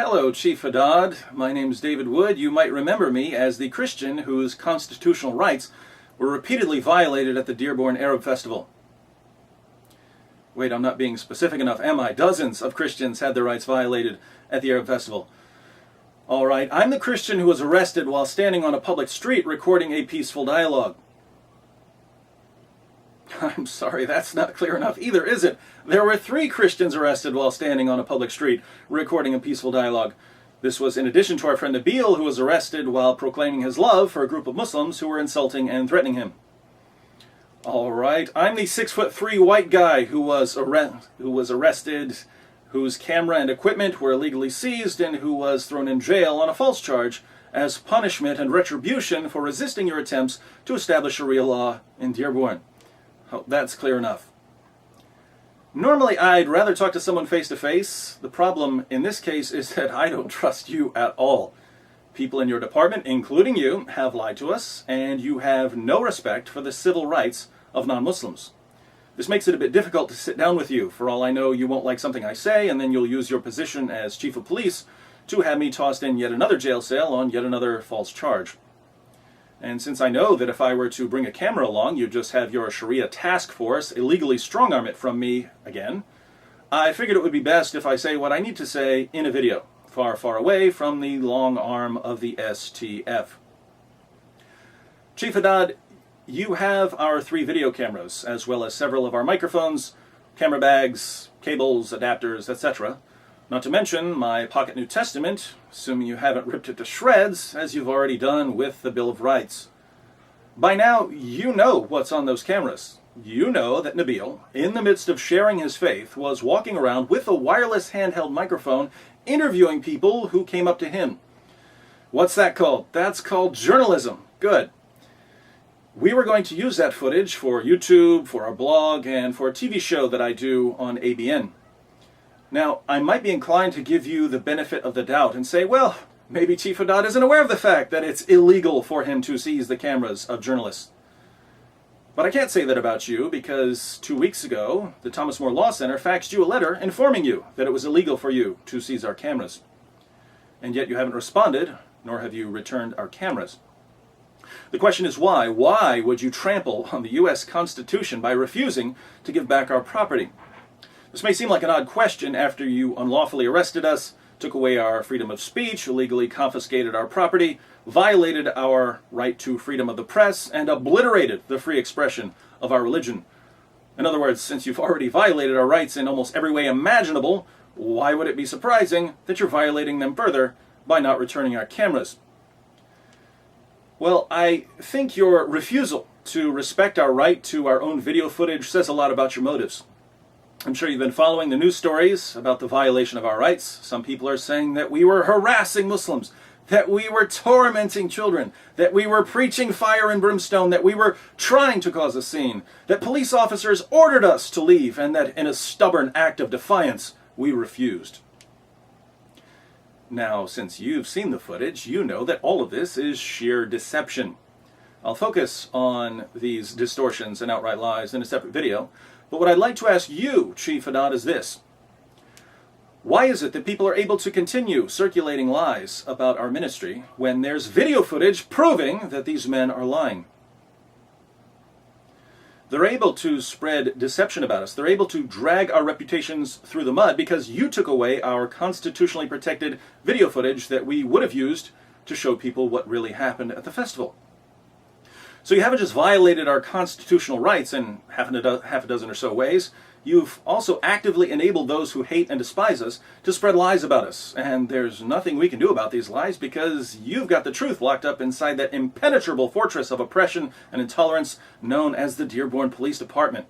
Hello, Chief Haddad. My name's David Wood. You might remember me as the Christian whose constitutional rights were repeatedly violated at the Dearborn Arab Festival. Wait, I'm not being specific enough, am I? Dozens of Christians had their rights violated at the Arab Festival. All right, I'm the Christian who was arrested while standing on a public street recording a peaceful dialogue. I'm sorry, that's not clear enough either, is it? There were 3 Christians arrested while standing on a public street recording a peaceful dialogue. This was in addition to our friend Nabil, who was arrested while proclaiming his love for a group of Muslims who were insulting and threatening him. All right, I'm the 6'3" white guy who was arrested, whose camera and equipment were illegally seized, and who was thrown in jail on a false charge as punishment and retribution for resisting your attempts to establish Sharia law in Dearborn. Oh, that's clear enough. Normally, I'd rather talk to someone face to face. The problem in this case is that I don't trust you at all. People in your department, including you, have lied to us, and you have no respect for the civil rights of non-Muslims. This makes it a bit difficult to sit down with you. For all I know, you won't like something I say, and then you'll use your position as chief of police to have me tossed in yet another jail cell on yet another false charge. And since I know that if I were to bring a camera along, you'd just have your Sharia task force illegally strong-arm it from me again, I figured it would be best if I say what I need to say in a video, far, far away from the long arm of the STF. Chief Haddad, you have our 3 video cameras, as well as several of our microphones, camera bags, cables, adapters, etc. Not to mention my pocket New Testament, assuming you haven't ripped it to shreds, as you've already done with the Bill of Rights. By now, you know what's on those cameras. You know that Nabil, in the midst of sharing his faith, was walking around with a wireless handheld microphone, interviewing people who came up to him. What's that called? That's called journalism. Good. We were going to use that footage for YouTube, for our blog, and for a TV show that I do on ABN. Now, I might be inclined to give you the benefit of the doubt and say, well, maybe Chief Haddad isn't aware of the fact that it's illegal for him to seize the cameras of journalists. But I can't say that about you because 2 weeks ago, the Thomas More Law Center faxed you a letter informing you that it was illegal for you to seize our cameras. And yet you haven't responded, nor have you returned our cameras. The question is why? Why would you trample on the U.S. Constitution by refusing to give back our property? This may seem like an odd question after you unlawfully arrested us, took away our freedom of speech, illegally confiscated our property, violated our right to freedom of the press, and obliterated the free expression of our religion. In other words, since you've already violated our rights in almost every way imaginable, why would it be surprising that you're violating them further by not returning our cameras? Well, I think your refusal to respect our right to our own video footage says a lot about your motives. I'm sure you've been following the news stories about the violation of our rights. Some people are saying that we were harassing Muslims, that we were tormenting children, that we were preaching fire and brimstone, that we were trying to cause a scene, that police officers ordered us to leave, and that in a stubborn act of defiance, we refused. Now, since you've seen the footage, you know that all of this is sheer deception. I'll focus on these distortions and outright lies in a separate video, but what I'd like to ask you, Chief Haddad, is this. Why is it that people are able to continue circulating lies about our ministry when there's video footage proving that these men are lying? They're able to spread deception about us. They're able to drag our reputations through the mud because you took away our constitutionally protected video footage that we would have used to show people what really happened at the festival. So you haven't just violated our constitutional rights in half a dozen or so ways, you've also actively enabled those who hate and despise us to spread lies about us. And there's nothing we can do about these lies because you've got the truth locked up inside that impenetrable fortress of oppression and intolerance known as the Dearborn Police Department.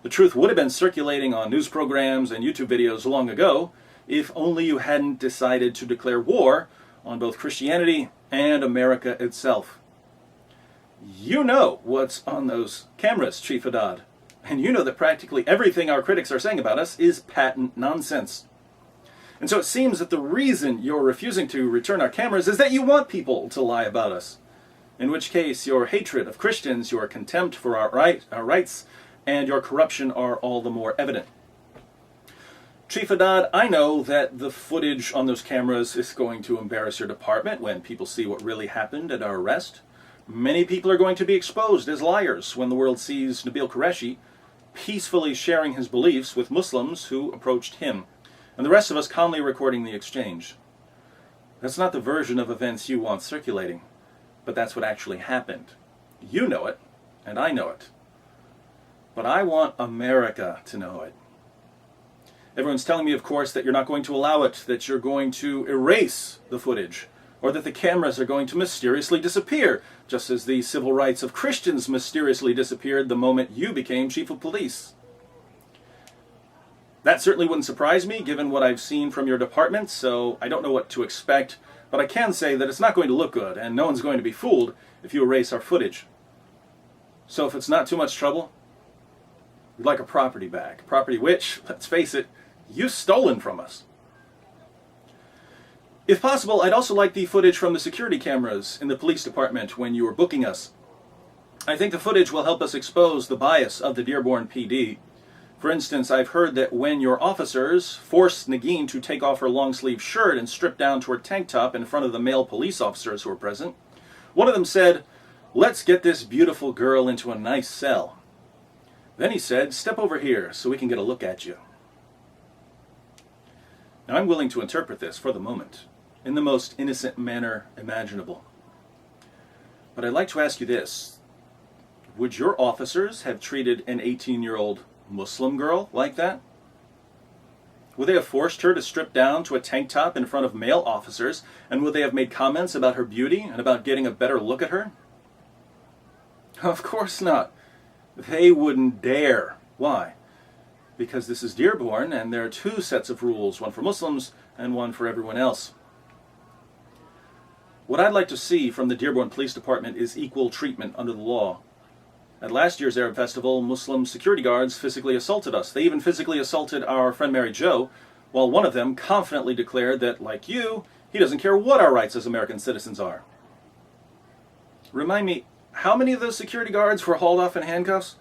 The truth would have been circulating on news programs and YouTube videos long ago if only you hadn't decided to declare war on both Christianity and America itself. You know what's on those cameras, Chief Haddad, and you know that practically everything our critics are saying about us is patent nonsense. And so it seems that the reason you're refusing to return our cameras is that you want people to lie about us, in which case your hatred of Christians, your contempt for our rights, and your corruption are all the more evident. Chief Haddad, I know that the footage on those cameras is going to embarrass your department when people see what really happened at our arrest. Many people are going to be exposed as liars when the world sees Nabil Qureshi peacefully sharing his beliefs with Muslims who approached him, and the rest of us calmly recording the exchange. That's not the version of events you want circulating, but that's what actually happened. You know it, and I know it. But I want America to know it. Everyone's telling me, of course, that you're not going to allow it, that you're going to erase the footage, or that the cameras are going to mysteriously disappear, just as the civil rights of Christians mysteriously disappeared the moment you became chief of police. That certainly wouldn't surprise me, given what I've seen from your department, so I don't know what to expect, but I can say that it's not going to look good, and no one's going to be fooled if you erase our footage. So if it's not too much trouble, we'd like a property back. Property which, let's face it, you've stolen from us. If possible, I'd also like the footage from the security cameras in the police department when you were booking us. I think the footage will help us expose the bias of the Dearborn PD. For instance, I've heard that when your officers forced Negin to take off her long-sleeve shirt and strip down to her tank top in front of the male police officers who were present, one of them said, "Let's get this beautiful girl into a nice cell." Then he said, "Step over here so we can get a look at you." Now I'm willing to interpret this for the moment in the most innocent manner imaginable. But I'd like to ask you this. Would your officers have treated an 18-year-old Muslim girl like that? Would they have forced her to strip down to a tank top in front of male officers, and would they have made comments about her beauty and about getting a better look at her? Of course not. They wouldn't dare. Why? Because this is Dearborn, and there are two sets of rules, one for Muslims and one for everyone else. What I'd like to see from the Dearborn Police Department is equal treatment under the law. At last year's Arab Festival, Muslim security guards physically assaulted us. They even physically assaulted our friend Mary Jo, while one of them confidently declared that, like you, he doesn't care what our rights as American citizens are. Remind me, how many of those security guards were hauled off in handcuffs?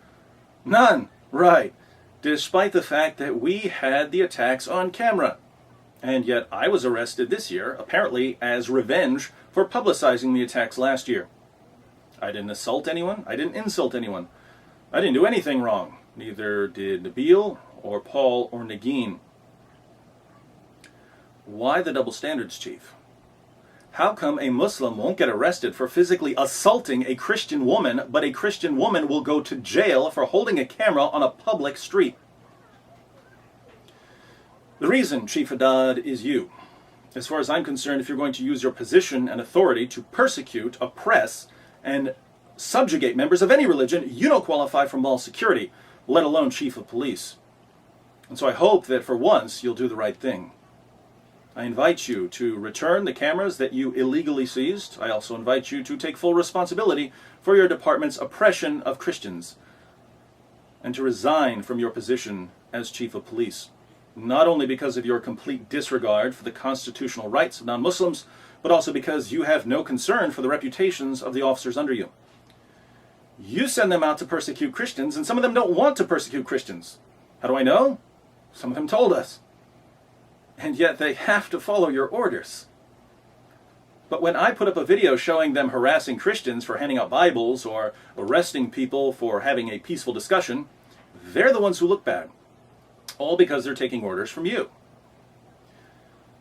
None. Right. Despite the fact that we had the attacks on camera. And yet I was arrested this year, apparently as revenge for publicizing the attacks last year. I didn't assault anyone. I didn't insult anyone. I didn't do anything wrong. Neither did Nabil or Paul or Negin. Why the double standards, Chief? How come a Muslim won't get arrested for physically assaulting a Christian woman, but a Christian woman will go to jail for holding a camera on a public street? The reason, Chief Haddad, is you. As far as I'm concerned, if you're going to use your position and authority to persecute, oppress, and subjugate members of any religion, you don't qualify for mall security, let alone chief of police. And so I hope that for once you'll do the right thing. I invite you to return the cameras that you illegally seized. I also invite you to take full responsibility for your department's oppression of Christians and to resign from your position as chief of police, not only because of your complete disregard for the constitutional rights of non-Muslims, but also because you have no concern for the reputations of the officers under you. You send them out to persecute Christians, and some of them don't want to persecute Christians. How do I know? Some of them told us. And yet they have to follow your orders. But when I put up a video showing them harassing Christians for handing out Bibles or arresting people for having a peaceful discussion, they're the ones who look bad. All because they're taking orders from you.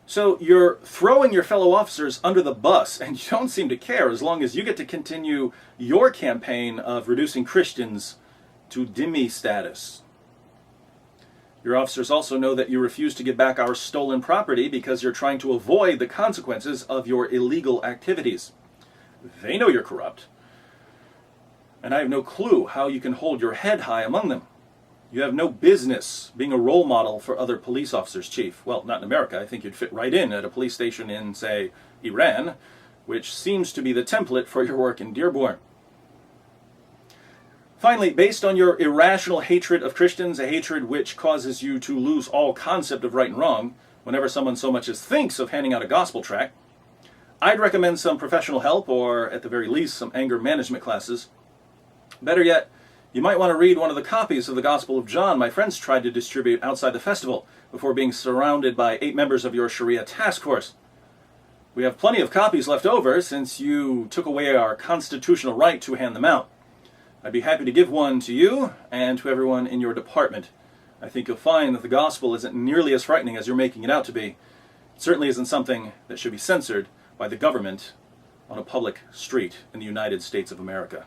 So you're throwing your fellow officers under the bus, and you don't seem to care as long as you get to continue your campaign of reducing Christians to dhimmi status. Your officers also know that you refuse to give back our stolen property because you're trying to avoid the consequences of your illegal activities. They know you're corrupt, and I have no clue how you can hold your head high among them. You have no business being a role model for other police officers, Chief. Well, not in America. I think you'd fit right in at a police station in, say, Iran, which seems to be the template for your work in Dearborn. Finally, based on your irrational hatred of Christians, a hatred which causes you to lose all concept of right and wrong whenever someone so much as thinks of handing out a gospel tract, I'd recommend some professional help, or at the very least, some anger management classes. Better yet, You might want to read one of the copies of the Gospel of John my friends tried to distribute outside the festival before being surrounded by 8 members of your Sharia task force. We have plenty of copies left over since you took away our constitutional right to hand them out. I'd be happy to give one to you and to everyone in your department. I think you'll find that the gospel isn't nearly as frightening as you're making it out to be. It certainly isn't something that should be censored by the government on a public street in the United States of America.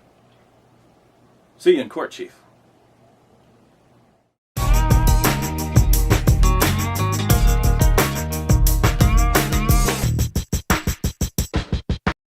See you in court, Chief.